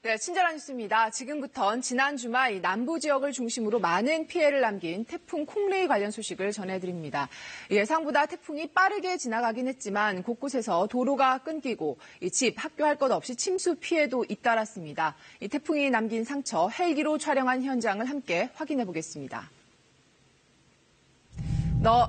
네, 친절한 뉴스입니다. 지금부턴 지난 주말 남부 지역을 중심으로 많은 피해를 남긴 태풍 콩레이 관련 소식을 전해드립니다. 예상보다 태풍이 빠르게 지나가긴 했지만 곳곳에서 도로가 끊기고 집, 학교 할 것 없이 침수 피해도 잇따랐습니다. 이 태풍이 남긴 상처, 헬기로 촬영한 현장을 함께 확인해 보겠습니다.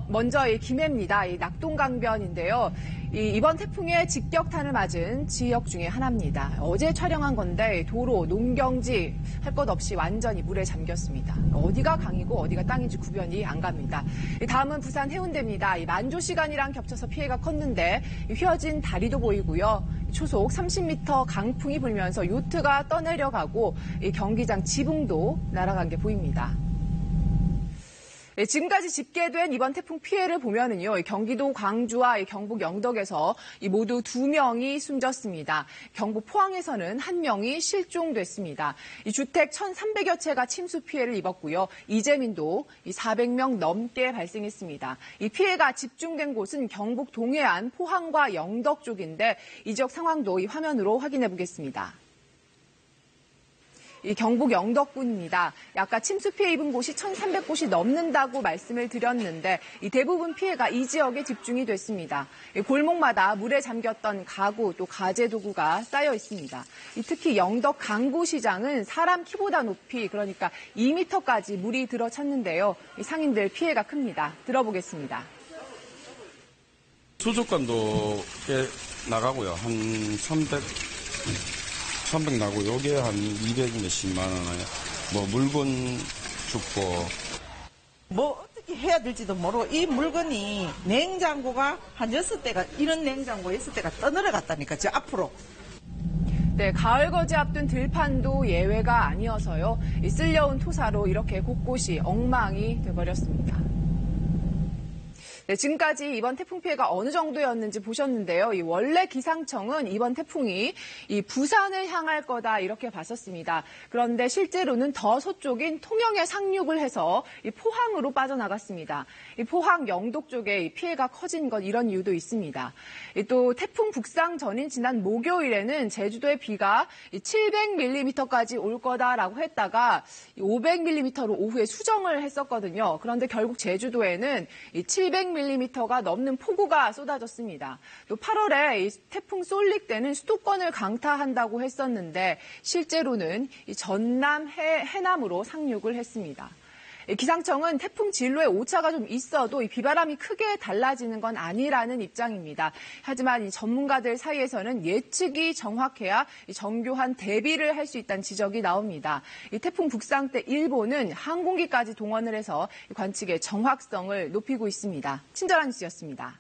먼저 김해입니다. 낙동강변인데요. 이번 태풍의 직격탄을 맞은 지역 중에 하나입니다. 어제 촬영한 건데 도로, 농경지 할 것 없이 완전히 물에 잠겼습니다. 어디가 강이고 어디가 땅인지 구별이 안 갑니다. 다음은 부산 해운대입니다. 만조 시간이랑 겹쳐서 피해가 컸는데 휘어진 다리도 보이고요. 초속 30m 강풍이 불면서 요트가 떠내려가고 경기장 지붕도 날아간 게 보입니다. 지금까지 집계된 이번 태풍 피해를 보면은요, 경기도 광주와 경북 영덕에서 모두 2명이 숨졌습니다. 경북 포항에서는 1명이 실종됐습니다. 주택 1,300여 채가 침수 피해를 입었고요. 이재민도 400명 넘게 발생했습니다. 이 피해가 집중된 곳은 경북 동해안, 포항과 영덕 쪽인데 이 지역 상황도 화면으로 확인해 보겠습니다. 경북 영덕군입니다. 아까 침수 피해 입은 곳이 1,300곳이 넘는다고 말씀을 드렸는데 대부분 피해가 이 지역에 집중이 됐습니다. 골목마다 물에 잠겼던 가구 또 가재 도구가 쌓여 있습니다. 특히 영덕 강구시장은 사람 키보다 높이 그러니까 2m까지 물이 들어찼는데요. 상인들 피해가 큽니다. 들어보겠습니다. 수족관도 꽤 나가고요. 한 300 나고 요게 한 200 몇십만 원에 물건 죽고 어떻게 해야 될지도 모르고 이 물건이 냉장고가 한 6대가 이런 냉장고 6대가 떠내려갔다니까 저 앞으로. 네, 가을 거지 앞둔 들판도 예외가 아니어서요. 쓸려온 토사로 이렇게 곳곳이 엉망이 돼버렸습니다. 네, 지금까지 이번 태풍 피해가 어느 정도였는지 보셨는데요. 원래 기상청은 이번 태풍이 부산을 향할 거다 이렇게 봤었습니다. 그런데 실제로는 더 서쪽인 통영에 상륙을 해서 포항으로 빠져나갔습니다. 포항 영덕 쪽에 피해가 커진 것 이런 이유도 있습니다. 또 태풍 북상 전인 지난 목요일에는 제주도에 비가 700mm까지 올 거다라고 했다가 500mm로 오후에 수정을 했었거든요. 그런데 결국 제주도에는 700mm가 넘는 폭우가 쏟아졌습니다. 또 8월에 태풍 솔릭 때는 수도권을 강타한다고 했었는데 실제로는 전남, 해남으로 상륙을 했습니다. 기상청은 태풍 진로에 오차가 좀 있어도 비바람이 크게 달라지는 건 아니라는 입장입니다. 하지만 전문가들 사이에서는 예측이 정확해야 정교한 대비를 할 수 있다는 지적이 나옵니다. 태풍 북상 때 일본은 항공기까지 동원을 해서 관측의 정확성을 높이고 있습니다. 친절한 뉴스였습니다.